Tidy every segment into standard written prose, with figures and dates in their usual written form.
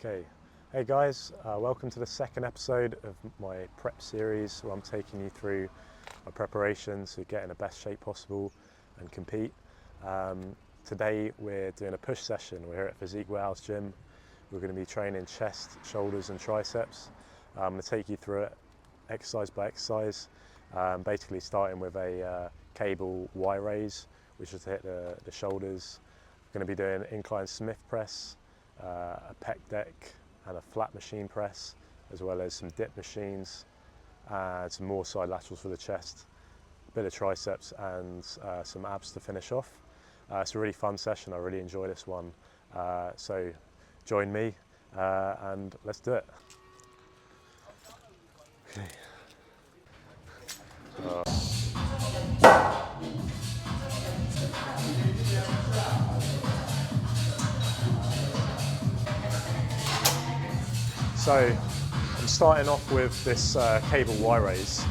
Okay, hey guys, welcome to the second episode of my prep series where I'm taking you through my preparation to get in the best shape possible and compete. Today we're doing a push session. We're here at Physique Warehouse Gym. We're going to be training chest, shoulders and triceps. I'm going to take you through it exercise by exercise, basically starting with a cable Y raise, which is to hit the shoulders. We're going to be doing incline Smith press, a pec deck and a flat machine press, as well as some dip machines and some more side laterals for the chest, a bit of triceps and some abs to finish off. It's a really fun session. I really enjoy this one. So join me and let's do it. Okay. So I'm starting off with this cable Y raise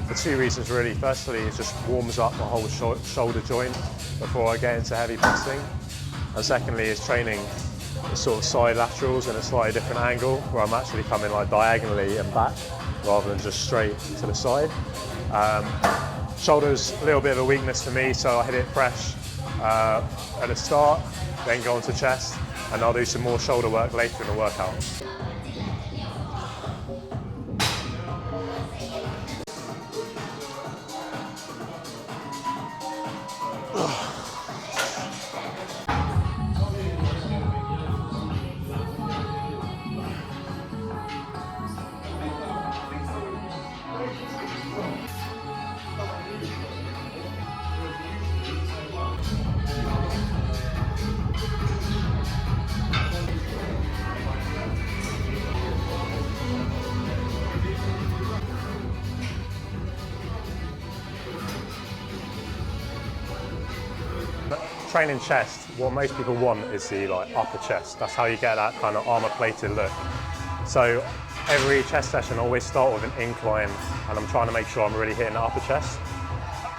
for two reasons really. Firstly, it just warms up my whole shoulder joint before I get into heavy pressing. And secondly, it's training the sort of side laterals in a slightly different angle where I'm actually coming like diagonally and back rather than just straight to the side. Shoulders, a little bit of a weakness for me, so I hit it fresh at the start, then go on to chest, and I'll do some more shoulder work later in the workout. Training chest, what most people want is the upper chest. That's how you get that kind of armor-plated look. So every chest session I always start with an incline, and I'm trying to make sure I'm really hitting the upper chest.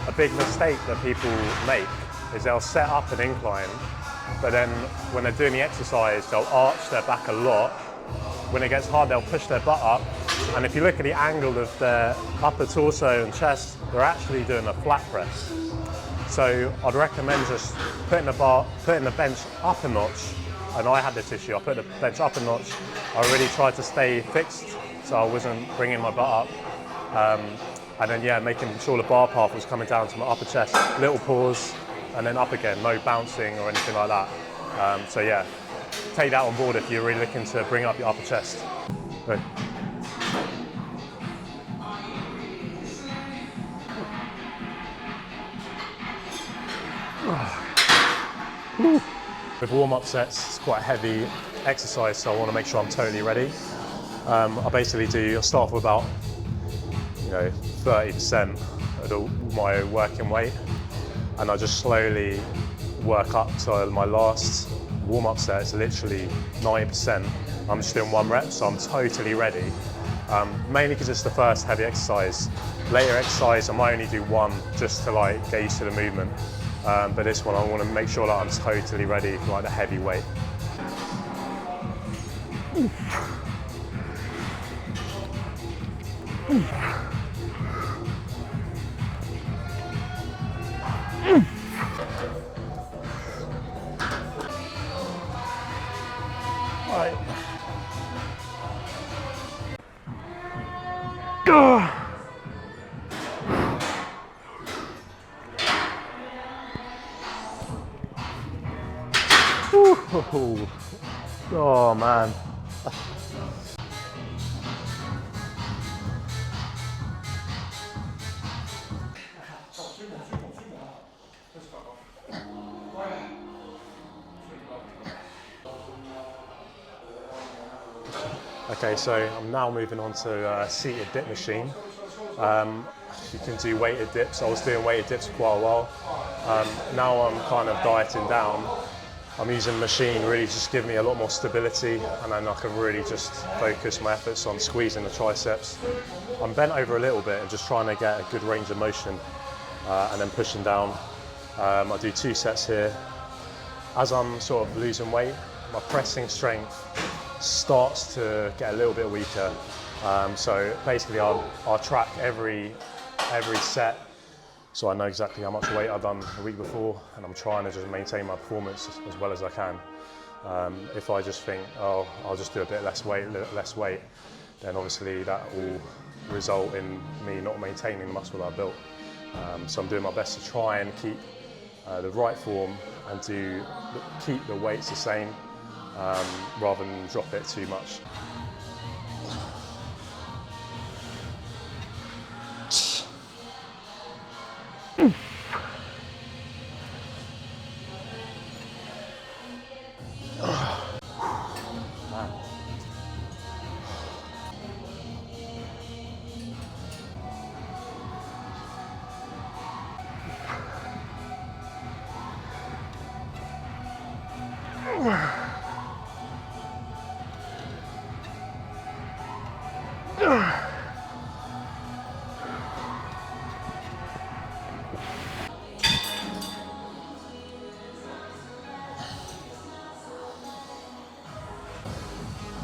A big mistake that people make is they'll set up an incline, but then when they're doing the exercise, they'll arch their back a lot. When it gets hard, they'll push their butt up, and if you look at the angle of their upper torso and chest, they're actually doing a flat press. So I'd recommend just putting the bench up a notch, and I had this issue. I put the bench up a notch. I really tried to stay fixed, so I wasn't bringing my butt up. And then making sure the bar path was coming down to my upper chest. Little pause, and then up again. No bouncing or anything like that. So yeah, take that on board if you're really looking to bring up your upper chest. Right. With warm-up sets, it's quite a heavy exercise, so I want to make sure I'm totally ready. I'll start off with about 30% of my working weight, and I just slowly work up to my last warm-up set. It's literally 90%. I'm just doing one rep, so I'm totally ready. Mainly because it's the first heavy exercise. Later exercise, I might only do one just to get used to the movement. But this one, I want to make sure that I'm totally ready for the heavy weight. Right. Oh man. Okay, so I'm now moving on to a seated dip machine. You can do weighted dips. I was doing weighted dips for quite a while. Now I'm kind of dieting down. I'm using the machine, really just giving me a lot more stability, and then I can really just focus my efforts on squeezing the triceps. I'm bent over a little bit and just trying to get a good range of motion and then pushing down. I do 2 sets here. As I'm sort of losing weight, my pressing strength starts to get a little bit weaker. So basically I'll track every set, so I know exactly how much weight I've done the week before, and I'm trying to just maintain my performance as well as I can. If I just think, oh, I'll just do a bit less weight, then obviously that will result in me not maintaining the muscle that I built. So I'm doing my best to try and keep the right form and keep the weights the same, rather than drop it too much.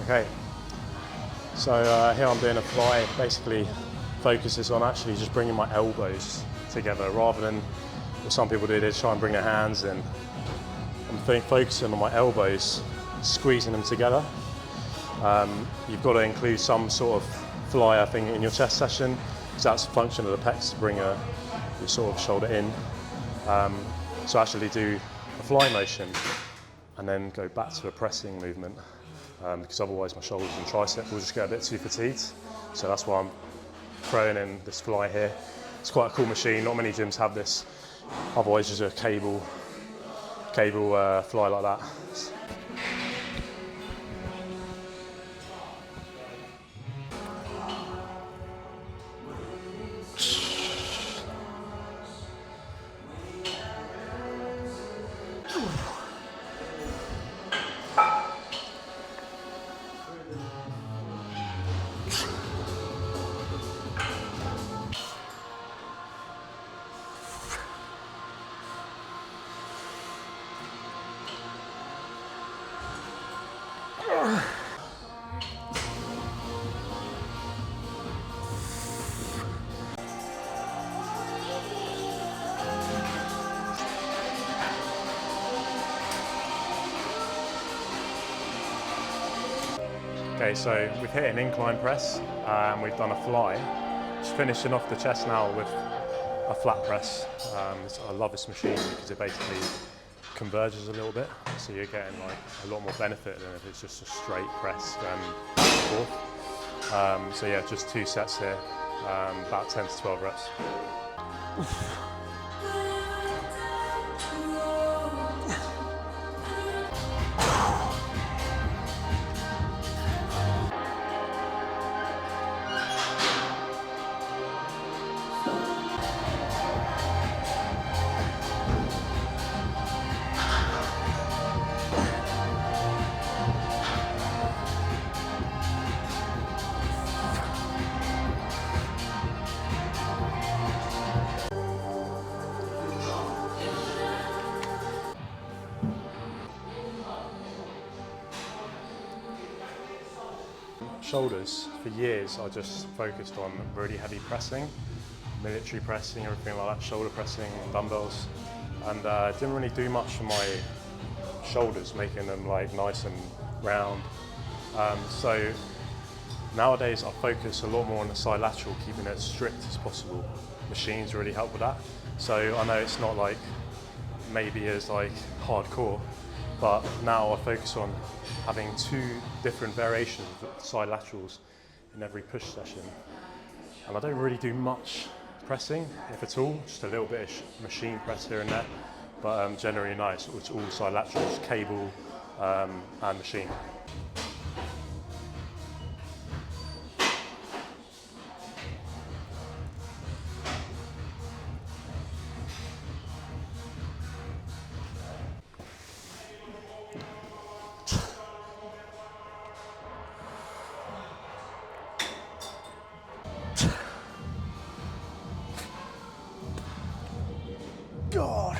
Okay, so here I'm doing a fly. Basically focuses on actually just bringing my elbows together rather than what some people do, they try and bring their hands in. I'm focusing on my elbows, squeezing them together. You've got to include some sort of fly, I think, in your chest session, because that's the function of the pecs, to bring your sort of shoulder in. So actually do a fly motion and then go back to a pressing movement, because otherwise my shoulders and tricep will just get a bit too fatigued. So that's why I'm throwing in this fly here. It's quite a cool machine, not many gyms have this, otherwise just a cable fly like that. Okay, so we've hit an incline press and we've done a fly. Just finishing off the chest now with a flat press. I love this machine because it basically converges a little bit, so you're getting like a lot more benefit than if it's just a straight press back and forth. So yeah, just 2 sets here, about 10 to 12 reps. Shoulders, for years I just focused on really heavy pressing, military pressing, everything like that, shoulder pressing, dumbbells, and didn't really do much for my shoulders, making them like nice and round. So nowadays I focus a lot more on the side lateral, keeping it as strict as possible. Machines really help with that. So I know it's not like maybe as like hardcore, but now I focus on having 2 different variations of side laterals in every push session. And I don't really do much pressing, if at all, just a little bit of machine press here and there, but generally nice, it's all side laterals, cable and machine. God.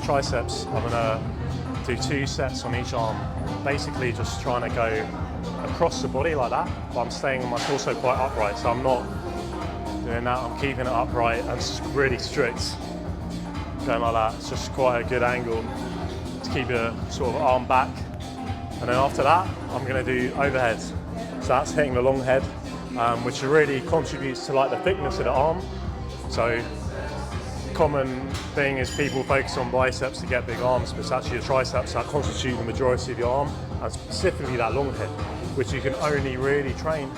triceps, I'm gonna do 2 sets on each arm, basically just trying to go across the body like that, but I'm staying my torso quite upright, so I'm not doing that, I'm keeping it upright and just really strict, going like that. It's just quite a good angle to keep your sort of arm back. And then after that, I'm gonna do overheads. So that's hitting the long head, which really contributes to like the thickness of the arm. So common thing is people focus on biceps to get big arms, but it's actually your triceps that constitute the majority of your arm, and specifically that long head, which you can only really train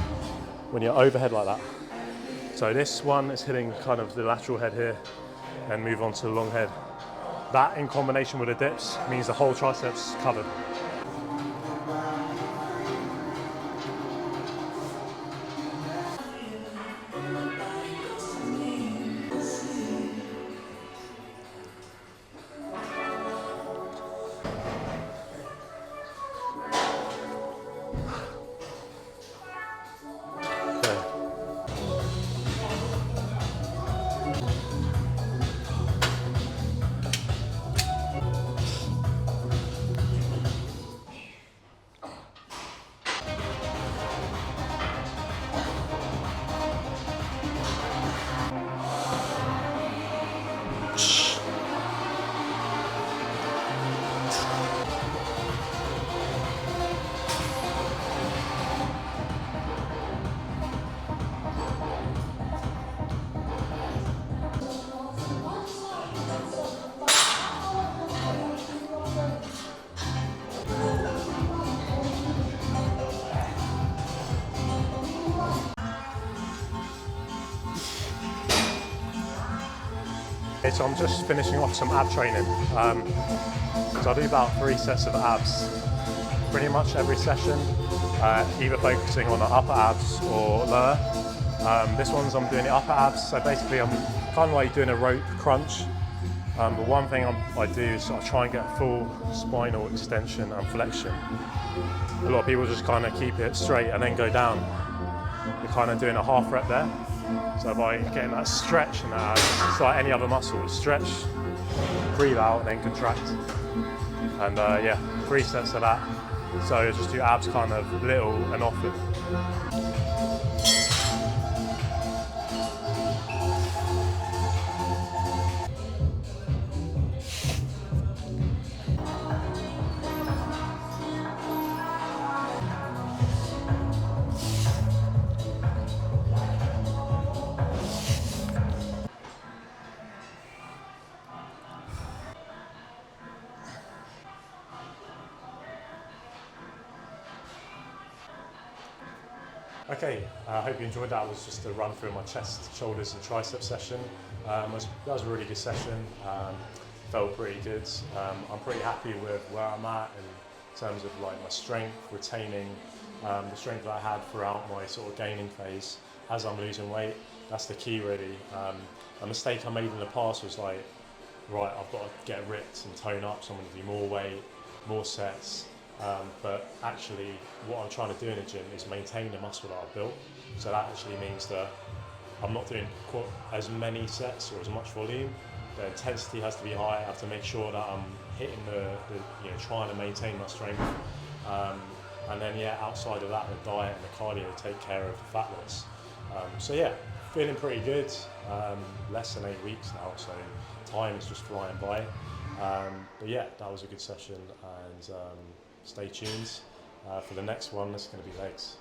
when you're overhead like that. So this one is hitting kind of the lateral head here, and move on to the long head. That in combination with the dips means the whole triceps is covered. So I'm just finishing off some ab training. So I do about 3 sets of abs pretty much every session, either focusing on the upper abs or lower. This one's I'm doing the upper abs, so basically I'm kind of like doing a rope crunch. But one thing I do is I try and get full spinal extension and flexion. A lot of people just kind of keep it straight and then go down. You're kind of doing a half rep there. So by getting that stretch in the abs, it's like any other muscle, stretch, breathe out and then contract. And yeah, 3 sets of that. So just do abs kind of little and often. Okay, I hope you enjoyed that. It was just a run through my chest, shoulders and triceps session. That was a really good session, felt pretty good. I'm pretty happy with where I'm at in terms of like my strength, retaining the strength that I had throughout my sort of gaining phase as I'm losing weight. That's the key really. A mistake I made in the past was like, right, I've got to get ripped and tone up, so I'm going to do more weight, more sets. But actually what I'm trying to do in the gym is maintain the muscle that I've built. So that actually means that I'm not doing as many sets or as much volume. The intensity has to be high. I have to make sure that I'm hitting trying to maintain my strength. And then yeah, outside of that, the diet and the cardio take care of the fat loss. So yeah, feeling pretty good. Less than 8 weeks now, so time is just flying by. But yeah, that was a good session, and stay tuned for the next one. That's going to be legs.